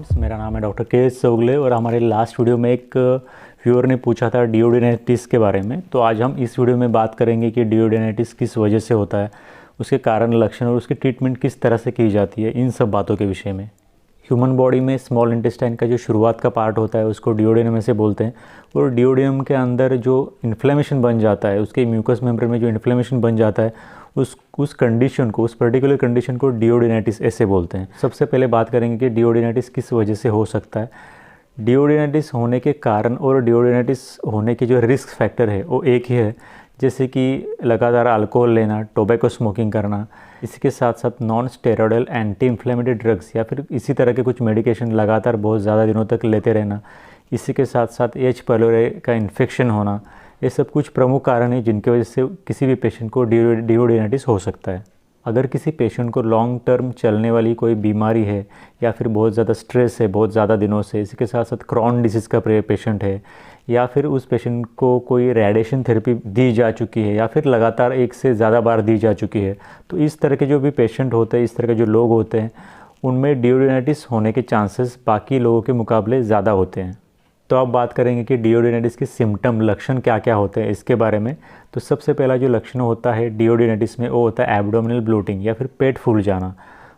Friends, मेरा नाम है डॉक्टर के एस सोगले और हमारे लास्ट वीडियो में एक व्यूअर ने पूछा था डिओडिनाइटिस के बारे में। तो आज हम इस वीडियो में बात करेंगे कि डिओडिनाइटिस किस वजह से होता है, उसके कारण, लक्षण और उसकी ट्रीटमेंट किस तरह से की जाती है, इन सब बातों के विषय में। ह्यूमन बॉडी में स्मॉल इंटेस्टाइन का जो शुरुआत का पार्ट होता है उसको डिओडिनम से बोलते हैं, और डिओडिनम के अंदर जो इन्फ्लेमेशन बन जाता है, उसके म्यूकस मेम्ब्रेन में जो इन्फ्लेमेशन बन जाता है, उस कंडीशन को, उस पर्टिकुलर कंडीशन को डिओडिनाइटिस ऐसे बोलते हैं। सबसे पहले बात करेंगे कि डिओडिनाइटिस किस वजह से हो सकता है। डिओडिनाइटिस होने के कारण और डिओडिनाइटिस होने के जो रिस्क फैक्टर है वो एक ही है, जैसे कि लगातार अल्कोहल लेना, टोबैको स्मोकिंग करना, इसी के साथ साथ non steroidal anti inflammatory drugs या फिर इसी तरह के कुछ मेडिकेशन लगातार बहुत ज़्यादा दिनों तक लेते रहना, इसी के साथ साथ एच पाइलोरी का इन्फेक्शन होना, ये सब कुछ प्रमुख कारण हैं जिनकी वजह से किसी भी पेशेंट को डिओडिनाइटिस हो सकता है। अगर किसी पेशेंट को लॉन्ग टर्म चलने वाली कोई बीमारी है या फिर बहुत ज़्यादा स्ट्रेस है बहुत ज़्यादा दिनों से, इसी के साथ साथ क्रॉन डिसीज़ का पेशेंट है, या फिर उस पेशेंट को कोई रेडिएशन थेरेपी दी जा चुकी है या फिर लगातार एक से ज़्यादा बार दी जा चुकी है, तो इस तरह के जो भी पेशेंट होते हैं, इस तरह के जो लोग होते हैं, उनमें डिओडिनाइटिस होने के चांसेस बाकी लोगों के मुकाबले ज़्यादा होते हैं। तो अब बात करेंगे कि डिओडिनाइटिस के सिम्टम, लक्षण क्या क्या होते हैं इसके बारे में। तो सबसे पहला जो लक्षण होता है डिओडिनाइटिस में वो होता है एब्डोमिनल ब्लोटिंग या फिर पेट फूल जाना।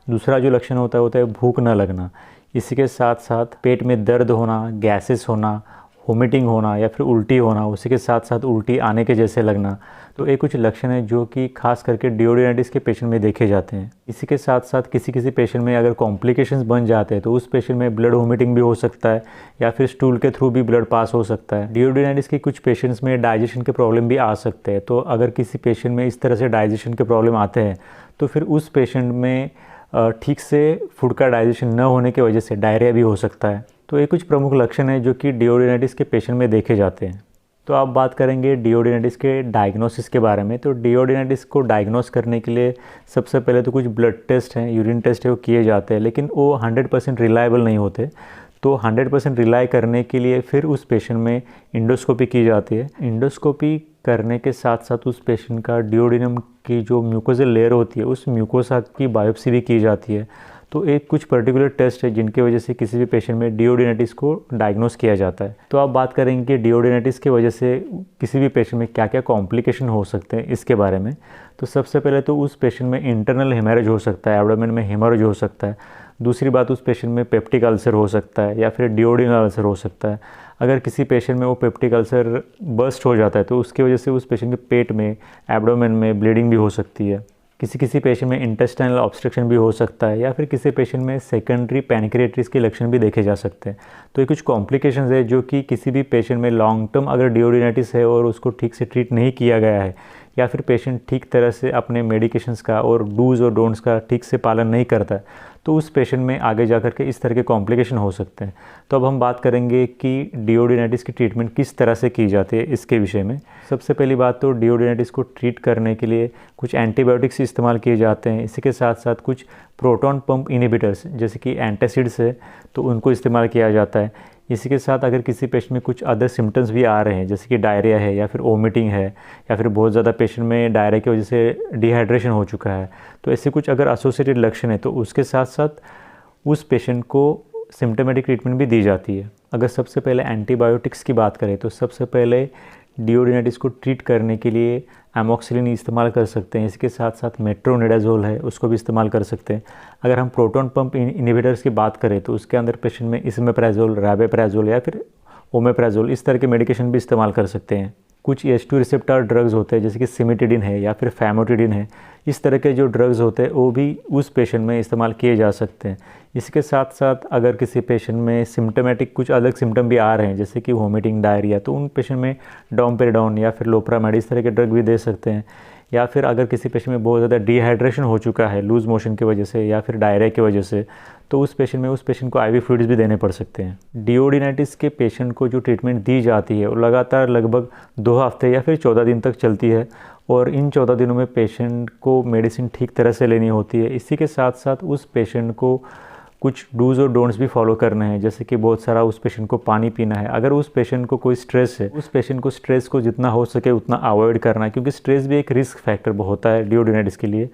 दूसरा जो लक्षण होता है भूख न लगना। इसी के साथ साथ पेट में दर्द होना, गैसेस होना, वोमिटिंग होना या फिर उल्टी होना, उसी के साथ साथ उल्टी आने के जैसे लगना। तो ये कुछ लक्षण हैं जो कि खास करके डिओडिनाइटिस के पेशेंट में देखे जाते हैं। इसी के साथ साथ किसी पेशेंट में अगर कॉम्प्लिकेशंस बन जाते हैं तो उस पेशेंट में ब्लड वोमिटिंग भी हो सकता है या फिर स्टूल के थ्रू भी ब्लड पास हो सकता है। डिओडिनाइटिस के कुछ पेशेंट्स में डाइजेशन के प्रॉब्लम भी आ सकते हैं। तो अगर किसी पेशेंट में इस तरह से डाइजेशन के प्रॉब्लम आते हैं तो फिर उस पेशेंट में ठीक से फूड का डाइजेशन न होने की वजह से डायरिया भी हो सकता है। तो ये कुछ प्रमुख लक्षण हैं जो कि डिओडिनाइटिस के पेशेंट में देखे जाते हैं। तो अब बात करेंगे डिओडिनाइटिस के डायग्नोसिस के बारे में। तो डिओडिनाइटिस को डायग्नोस करने के लिए सबसे पहले तो कुछ ब्लड टेस्ट हैं, यूरिन टेस्ट है, वो किए जाते हैं, लेकिन वो 100% रिलायबल नहीं होते। तो 100% रिलाई करने के लिए फिर उस पेशेंट में इंडोस्कोपी की जाती है। इंडोस्कोपी करने के साथ साथ उस पेशेंट का डिओडिनम की जो म्यूकोजल लेयर होती है उस म्यूकोसा की बायोप्सी भी की जाती है। तो एक कुछ पर्टिकुलर टेस्ट है जिनकी वजह से किसी भी पेशेंट में डिओडिनाइटिस को डायग्नोस किया जाता है। तो अब बात करेंगे कि डिओडिनाइटिस की वजह से किसी भी पेशेंट में क्या क्या कॉम्प्लिकेशन हो सकते हैं इसके बारे में। तो सबसे पहले तो उस पेशेंट में इंटरनल हेमरेज हो सकता है, एब्डोमेन में हेमरेज हो सकता है। दूसरी बात, उस पेशेंट में पेप्टिक अल्सर हो सकता है या फिर डिओडिनल अल्सर हो सकता है। अगर किसी पेशेंट में वो पेप्टिक अल्सर बर्स्ट हो जाता है तो उसकी वजह से उस पेशेंट के पेट में, एब्डोमेन में ब्लीडिंग भी हो सकती है। किसी पेशेंट में इंटेस्टाइनल ऑब्स्ट्रक्शन भी हो सकता है या फिर किसी पेशेंट में सेकेंडरी पैनक्रियाटिस के लक्षण भी देखे जा सकते हैं। तो ये कुछ कॉम्प्लिकेशंस है जो कि किसी भी पेशेंट में लॉन्ग टर्म अगर डिओडिनाइटिस है और उसको ठीक से ट्रीट नहीं किया गया है या फिर पेशेंट ठीक तरह से अपने मेडिकेशंस का और डूज और डोंट्स का ठीक से पालन नहीं करता है, तो उस पेशेंट में आगे जा कर के इस तरह के कॉम्प्लिकेशन हो सकते हैं। तो अब हम बात करेंगे कि डिओडिनाइटिस की ट्रीटमेंट किस तरह से की जाती है इसके विषय में। सबसे पहली बात तो डिओडिनाइटिस को ट्रीट करने के लिए कुछ एंटीबायोटिक्स इस्तेमाल किए जाते हैं। इसी के साथ साथ कुछ प्रोटॉन पंप इनहिबिटर्स जैसे कि एंटासिड्स है तो उनको इस्तेमाल किया जाता है। इसी के साथ अगर किसी पेशेंट में कुछ अदर सिम्टम्स भी आ रहे हैं जैसे कि डायरिया है या फिर वोमिटिंग है या फिर बहुत ज़्यादा पेशेंट में डायरिया की वजह से डिहाइड्रेशन हो चुका है, तो ऐसे कुछ अगर एसोसिएटेड लक्षण है तो उसके साथ साथ उस पेशेंट को सिम्टोमेटिक ट्रीटमेंट भी दी जाती है। अगर सबसे पहले एंटीबायोटिक्स की बात करें तो सबसे पहले डिओडिनाइटिस को ट्रीट करने के लिए एमॉक्सिलिन इस्तेमाल कर सकते हैं। इसके साथ साथ मेट्रोनिडाज़ोल है उसको भी इस्तेमाल कर सकते हैं। अगर हम प्रोटॉन पंप इनहिबिटर्स की बात करें तो उसके अंदर पेशेंट में इसमेप्राजोल, राबेप्राजोल या फिर ओमेप्राजोल इस तरह के मेडिकेशन भी इस्तेमाल कर सकते हैं। कुछ H2 रिसेप्टर ड्रग्स होते हैं जैसे कि सिमिटिडिन है या फिर फैमोटिडिन है, इस तरह के जो ड्रग्स होते हैं वो भी उस पेशेंट में इस्तेमाल किए जा सकते हैं। इसके साथ साथ अगर किसी पेशेंट में सिम्टोमेटिक कुछ अलग सिम्टम भी आ रहे हैं जैसे कि वोमिटिंग, डायरिया, तो उन पेशेंट में डोमपेरिडोन या फिर लोप्रामेड इस तरह के ड्रग भी दे सकते हैं। या फिर अगर किसी पेशेंट में बहुत ज़्यादा डिहाइड्रेशन हो चुका है लूज़ मोशन की वजह से या फिर डायरिया की वजह से, तो उस पेशेंट को IV फ्लूइड्स भी देने पड़ सकते हैं। डिओडिनाइटिस के पेशेंट को जो ट्रीटमेंट दी जाती है वो लगातार लगभग 2 हफ्ते या फिर 14 दिन तक चलती है और इन 14 दिनों में पेशेंट को मेडिसिन ठीक तरह से लेनी होती है। इसी के साथ साथ उस पेशेंट को कुछ डूज और डोंट्स भी फॉलो करने हैं जैसे कि बहुत सारा उस पेशेंट को पानी पीना है। अगर उस पेशेंट को कोई स्ट्रेस है, उस पेशेंट को स्ट्रेस को जितना हो सके उतना अवॉइड करना है, क्योंकि स्ट्रेस भी एक रिस्क फैक्टर होता है डिओडिनाइटिस के लिए।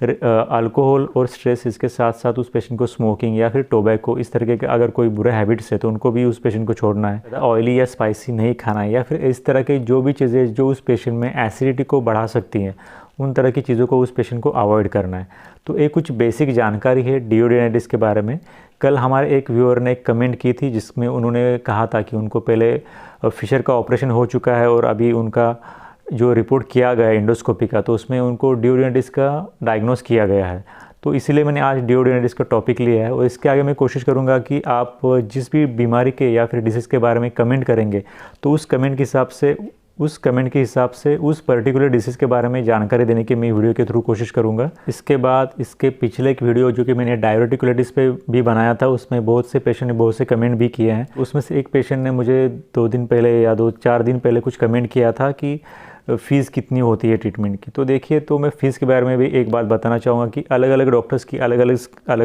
अल्कोहल और स्ट्रेस, इसके साथ साथ उस पेशेंट को स्मोकिंग या फिर टोबैको, इस तरीके के अगर कोई बुरे हैबिट्स है तो उनको भी उस पेशेंट को छोड़ना है। ऑयली या स्पाइसी नहीं खाना है, या फिर इस तरह की जो भी चीज़ें जो उस पेशेंट में एसिडिटी को बढ़ा सकती हैं, उन तरह की चीज़ों को उस पेशेंट को अवॉइड करना है। तो ये कुछ बेसिक जानकारी है डिओडेनाइटिस के बारे में। कल हमारे एक व्यूअर ने एक कमेंट की थी जिसमें उन्होंने कहा था कि उनको पहले फिशर का ऑपरेशन हो चुका है और अभी उनका जो रिपोर्ट किया गया है एंडोस्कोपी का, तो उसमें उनको डिओडेनाइटिस का डायग्नोस किया गया है। तो इसीलिए मैंने आज डिओडेनाइटिस का टॉपिक लिया है और इसके आगे मैं कोशिश करूंगा कि आप जिस भी बीमारी के या फिर डिसीज़ के बारे में कमेंट करेंगे तो उस कमेंट के हिसाब से उस पर्टिकुलर डिसीज़ के बारे में जानकारी देने की मैं वीडियो के थ्रू कोशिश करूंगा। इसके बाद इसके पिछले एक वीडियो जो कि मैंने डायवर्टिकुलिटिस पे भी बनाया था, उसमें बहुत से पेशेंट ने बहुत से कमेंट भी किए हैं। उसमें से एक पेशेंट ने मुझे 2 दिन पहले या 2-4 दिन पहले कुछ कमेंट किया था कि फ़ीस कितनी होती है ट्रीटमेंट की। तो देखिए, तो मैं फ़ीस के बारे में भी एक बात बताना चाहूँगा कि अलग अलग डॉक्टर्स की अलग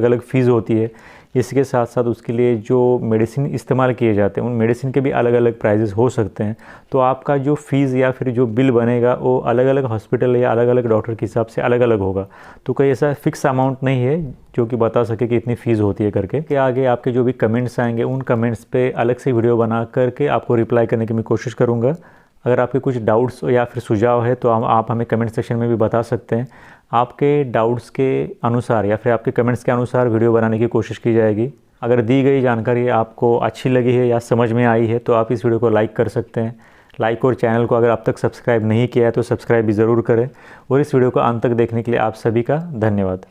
अलग फ़ीस होती है। इसके साथ साथ उसके लिए जो मेडिसिन इस्तेमाल किए जाते हैं उन मेडिसिन के भी अलग अलग प्राइजेस हो सकते हैं। तो आपका जो फ़ीस या फिर जो बिल बनेगा वो अलग अलग हॉस्पिटल या अलग अलग डॉक्टर के हिसाब से अलग अलग होगा। तो कोई ऐसा फिक्स अमाउंट नहीं है जो कि बता सके कि इतनी फ़ीस होती है करके। कि आगे आपके जो भी कमेंट्स आएंगे उन कमेंट्स पे अलग से वीडियो बना करके आपको रिप्लाई करने की मैं कोशिश करूँगा। अगर आपके कुछ डाउट्स या फिर सुझाव है तो आप हमें कमेंट सेक्शन में भी बता सकते हैं। आपके डाउट्स के अनुसार या फिर आपके कमेंट्स के अनुसार वीडियो बनाने की कोशिश की जाएगी। अगर दी गई जानकारी आपको अच्छी लगी है या समझ में आई है तो आप इस वीडियो को लाइक कर सकते हैं। लाइक और चैनल को अगर अब तक सब्सक्राइब नहीं किया है तो सब्सक्राइब भी ज़रूर करें। और इस वीडियो को अंत तक देखने के लिए आप सभी का धन्यवाद।